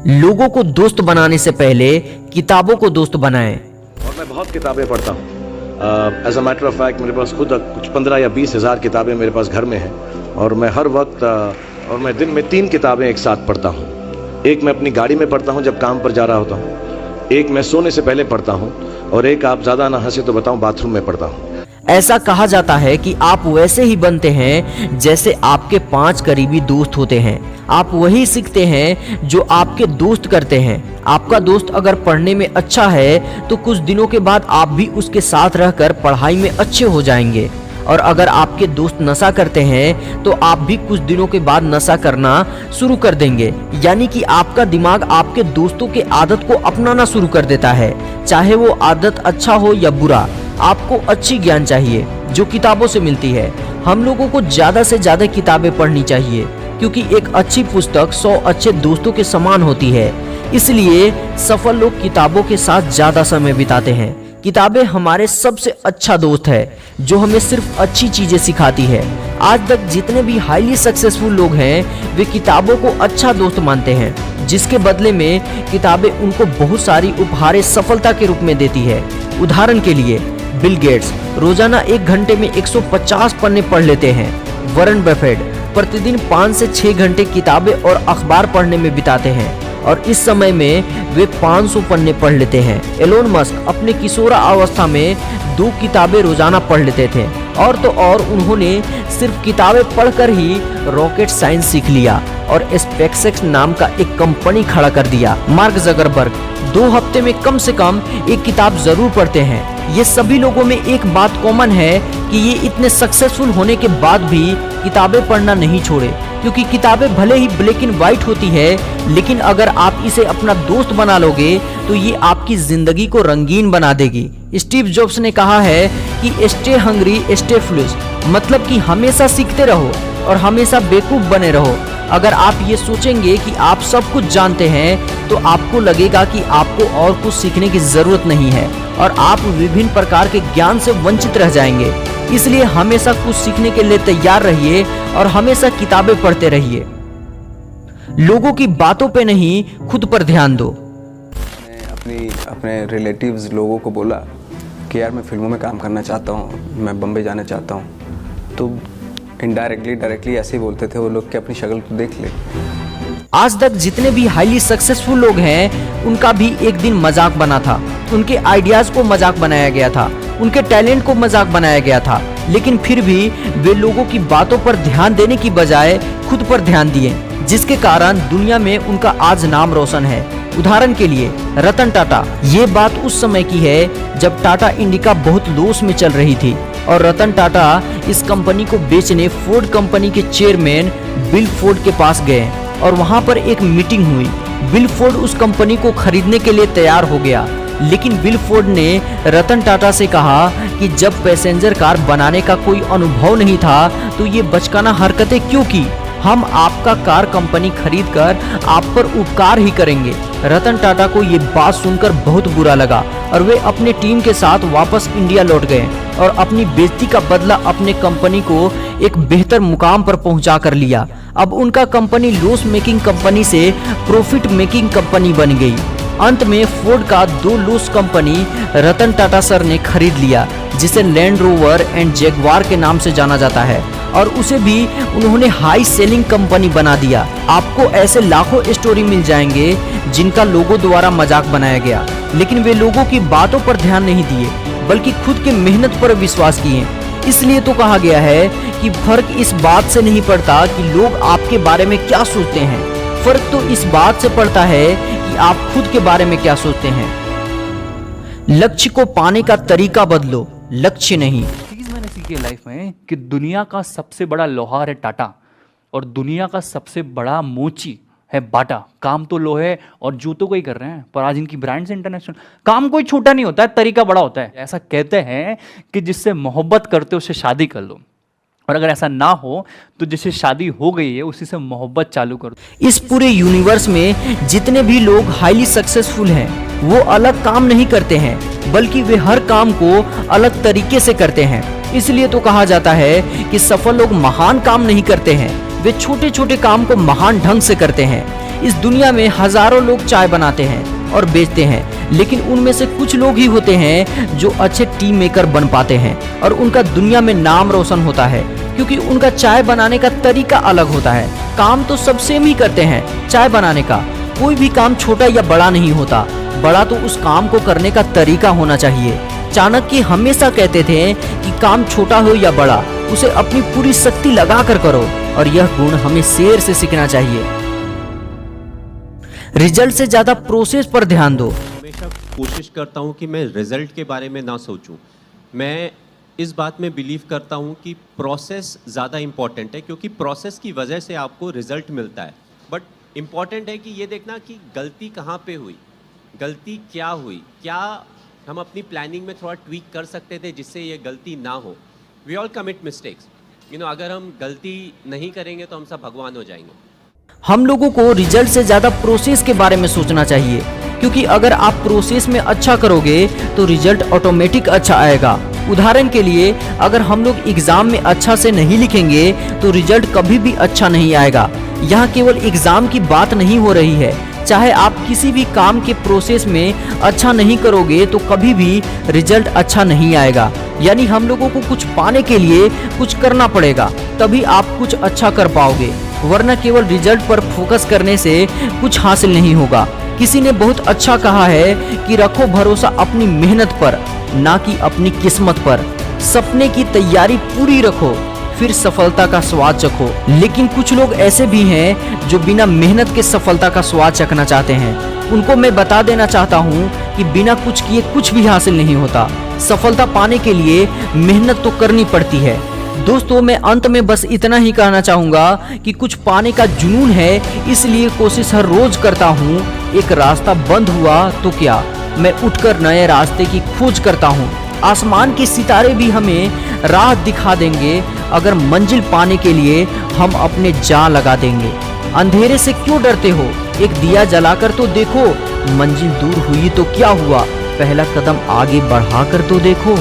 लोगों को दोस्त बनाने से पहले किताबों को दोस्त बनाएं। और मैं बहुत किताबें पढ़ता हूँ। As a matter of fact मेरे पास खुद कुछ 15 या 20 हज़ार किताबें मेरे पास घर में हैं और मैं हर वक्त और मैं दिन में 3 किताबें एक साथ पढ़ता हूँ। एक मैं अपनी गाड़ी में पढ़ता हूँ जब काम पर जा रहा होता हूँ, एक मैं सोने से पहले पढ़ता हूँ और एक, आप ज़्यादा ना हंसे तो बताऊँ, बाथरूम में पढ़ता हूँ। ऐसा कहा जाता है कि आप वैसे ही बनते हैं जैसे आपके 5 करीबी दोस्त होते हैं। आप वही सीखते हैं जो आपके दोस्त करते हैं। आपका दोस्त अगर पढ़ने में अच्छा है तो कुछ दिनों के बाद आप भी उसके साथ रहकर पढ़ाई में अच्छे हो जाएंगे। और अगर आपके दोस्त नशा करते हैं तो आप भी कुछ दिनों के बाद नशा करना शुरू कर देंगे। यानी कि आपका दिमाग आपके दोस्तों के आदत को अपनाना शुरू कर देता है, चाहे वो आदत अच्छा हो या बुरा। आपको अच्छी ज्ञान चाहिए जो किताबों से मिलती है। हम लोगों को ज्यादा से ज्यादा किताबें पढ़नी चाहिए क्योंकि एक अच्छी पुस्तक 100 अच्छे दोस्तों के समान होती है। इसलिए सफल लोग किताबों के साथ ज्यादा समय बिताते हैं। किताबें हमारे सबसे अच्छा दोस्त है जो हमें सिर्फ अच्छी चीजें सिखाती है। आज तक जितने भी हाईली सक्सेसफुल लोग हैं वे किताबों को अच्छा दोस्त मानते हैं, जिसके बदले में किताबें उनको बहुत सारी उपहारें सफलता के रूप में देती है। उदाहरण के लिए बिल गेट्स रोजाना 1 घंटे में 150 पन्ने पढ़ लेते हैं। वॉरेन बफेट प्रतिदिन 5 से 6 घंटे किताबें और अखबार पढ़ने में बिताते हैं और इस समय में वे 500 पन्ने पढ़ लेते हैं। एलोन मस्क अपने किशोरा अवस्था में 2 किताबें रोजाना पढ़ लेते थे और तो और उन्होंने सिर्फ किताबें पढ़कर ही रॉकेट साइंस सीख लिया और स्पेसएक्स नाम का एक कंपनी खड़ा कर दिया। मार्क जकरबर्ग 2 हफ्ते में कम से कम 1 किताब जरूर पढ़ते हैं। ये सभी लोगों में एक बात कॉमन है कि ये इतने सक्सेसफुल होने के बाद भी किताबें पढ़ना नहीं छोड़े, क्योंकि किताबें भले ही ब्लैक एंड व्हाइट होती है लेकिन अगर आप इसे अपना दोस्त बना लोगे तो ये आपकी जिंदगी को रंगीन बना देगी। स्टीव जॉब्स ने कहा है कि स्टे हंग्री स्टे फूलिश, मतलब कि हमेशा सीखते रहो और हमेशा बेवकूफ बने रहो। अगर आप ये सोचेंगे कि आप सब कुछ जानते हैं तो आपको लगेगा कि आपको और कुछ सीखने की जरूरत नहीं है और आप विभिन्न प्रकार के ज्ञान से वंचित रह जाएंगे। इसलिए हमेशा कुछ सीखने के लिए तैयार रहिए और हमेशा किताबें पढ़ते रहिए। लोगों की बातों पे नहीं, खुद पर ध्यान दो। मैंने अपने रिलेटिव्स लोगों को बोला कि यार मैं फिल्मों में काम करना चाहता हूँ, मैं बम्बई जाना चाहता हूँ, तो इनडायरेक्टली डायरेक्टली ऐसे ही बोलते थे वो लोग कि अपनी शक्ल तो देख ले। आज तक जितने भी हाईली सक्सेसफुल लोग हैं उनका भी एक दिन मजाक बना था। उनके आइडियाज को मजाक बनाया गया था, उनके टैलेंट को मजाक बनाया गया था, लेकिन फिर भी वे लोगों की बातों पर ध्यान देने की बजाय खुद पर ध्यान दिए, जिसके कारण दुनिया में उनका आज नाम रोशन है। उदाहरण के लिए रतन टाटा। ये बात उस समय की है जब टाटा इंडिका बहुत लॉस में चल रही थी और रतन टाटा इस कंपनी को बेचने फोर्ड कंपनी के चेयरमैन बिल फोर्ड के पास गए और वहां पर एक मीटिंग हुई। बिल फोर्ड उस कंपनी को खरीदने के लिए तैयार हो गया, लेकिन बिल फोर्ड ने रतन टाटा से कहा कि जब पैसेंजर कार बनाने का कोई अनुभव नहीं था तो ये बचकाना हरकतें क्यों की। हम आपका कार कंपनी खरीद कर आप पर उपकार ही करेंगे। रतन टाटा को ये बात सुनकर बहुत बुरा लगा और वे अपने टीम के साथ वापस इंडिया लौट गए और अपनी बेइज्जती का बदला अपने कंपनी को एक बेहतर मुकाम पर पहुंचा कर लिया। अब उनका कंपनी लॉस मेकिंग कंपनी से प्रॉफिट मेकिंग कंपनी बन गई। अंत में फोर्ड का 2 loss company Ratan Tata sir ने खरीद लिया, जिसे लैंड रोवर एंड जैगवार के नाम से जाना जाता है, और उसे भी उन्होंने हाई सेलिंग कंपनी बना दिया। आपको ऐसे लाखों स्टोरी मिल जाएंगे जिनका लोगों द्वारा मजाक बनाया गया, लेकिन वे लोगों की बातों पर ध्यान नहीं दिए बल्कि खुद के मेहनत पर विश्वास किए। इसलिए तो कहा गया है कि फर्क इस बात से नहीं पड़ता कि लोग आपके बारे में क्या सोचते हैं, फर्क तो इस बात से पड़ता है कि आप खुद के बारे में क्या सोचते हैं। लक्ष्य को पाने का तरीका बदलो, लक्ष्य नहीं। चीज मैंने सीखी है लाइफ में कि दुनिया का सबसे बड़ा लोहार है टाटा और दुनिया का सबसे बड़ा मोची है बाटा। काम तो लोहे और जूतों को ही कर रहे हैं, पर आज इनकी ब्रांड्स इंटरनेशनल। काम कोई छोटा नहीं होता है, तरीका बड़ा होता है। ऐसा कहते हैं कि जिससे मोहब्बत करते हो उससे शादी कर लो, और अगर ऐसा ना हो तो जिससे शादी हो गई है उसी से मोहब्बत चालू करो। इस पूरे यूनिवर्स में जितने भी लोग हाईली सक्सेसफुल हैं वो अलग काम नहीं करते हैं, बल्कि वे हर काम को अलग तरीके से करते हैं। इसलिए तो कहा जाता है कि सफल लोग महान काम नहीं करते हैं, वे छोटे छोटे काम को महान ढंग से करते हैं। इस दुनिया में हजारों लोग चाय बनाते हैं और बेचते हैं, लेकिन उनमें से कुछ लोग ही होते हैं जो अच्छे टी मेकर बन पाते हैं और उनका दुनिया में नाम रोशन होता है, क्योंकि उनका चाय बनाने का तरीका अलग होता है। काम तो सब सेम ही करते हैं चाय बनाने का, कोई भी काम छोटा या बड़ा नहीं होता, बड़ा तो उस काम को करने का तरीका होना चाहिए। चाणक्य हमेशा कहते थे कि काम छोटा हो या बड़ा, उसे अपनी पूरी शक्ति लगा कर करो, और यह गुण हमें शेर से सीखना चाहिए। रिजल्ट से ज्यादा प्रोसेस पर ध्यान दो। हमेशा कोशिश करता हूं कि मैं रिजल्ट के बारे में ना सोचूं। मैं इस बात में बिलीव करता हूं कि प्रोसेस ज़्यादा इम्पॉर्टेंट है, क्योंकि प्रोसेस की वजह से आपको रिजल्ट मिलता है। बट इम्पॉर्टेंट है कि ये देखना कि गलती कहाँ पे हुई, गलती क्या हुई, क्या हम अपनी प्लानिंग में थोड़ा ट्वीक कर सकते थे जिससे ये गलती ना हो। वी ऑल कमिट मिस्टेक्स, अगर हम गलती नहीं करेंगे तो हम सब भगवान हो जाएंगे। हम लोगों को रिजल्ट से ज्यादा प्रोसेस के बारे में सोचना चाहिए, क्योंकि अगर आप प्रोसेस में अच्छा करोगे तो रिजल्ट ऑटोमेटिक अच्छा आएगा। उदाहरण के लिए, अगर हम लोग एग्जाम में अच्छा से नहीं लिखेंगे तो रिजल्ट कभी भी अच्छा नहीं आएगा। यहाँ केवल एग्जाम की बात नहीं हो रही है, चाहे आप किसी भी काम के प्रोसेस में अच्छा नहीं करोगे तो कभी भी रिजल्ट अच्छा नहीं आएगा। यानी हम लोगों को कुछ पाने के लिए कुछ करना पड़ेगा, तभी आप कुछ अच्छा कर पाओगे, वरना केवल रिजल्ट पर फोकस करने से कुछ हासिल नहीं होगा। किसी ने बहुत अच्छा कहा है कि रखो भरोसा अपनी मेहनत पर, ना कि अपनी किस्मत पर। सपने की तैयारी पूरी रखो, फिर सफलता का स्वाद चखो। लेकिन कुछ लोग ऐसे भी हैं जो बिना मेहनत के सफलता का स्वाद चखना चाहते हैं। उनको मैं बता देना चाहता हूँ कि बिना कुछ किए कुछ भी हासिल नहीं होता। सफलता पाने के लिए मेहनत तो करनी पड़ती है। दोस्तों, मैं अंत में बस इतना ही कहना चाहूँगा कि कुछ पाने का जुनून है, इसलिए कोशिश हर रोज करता हूँ। एक रास्ता बंद हुआ तो क्या, मैं उठकर नए रास्ते की खोज करता हूँ। आसमान के सितारे भी हमें राह दिखा देंगे, अगर मंजिल पाने के लिए हम अपने जान लगा देंगे। अंधेरे से क्यों डरते हो, एक दिया जलाकर तो देखो। मंजिल दूर हुई तो क्या हुआ, पहला कदम आगे बढ़ाकर तो देखो।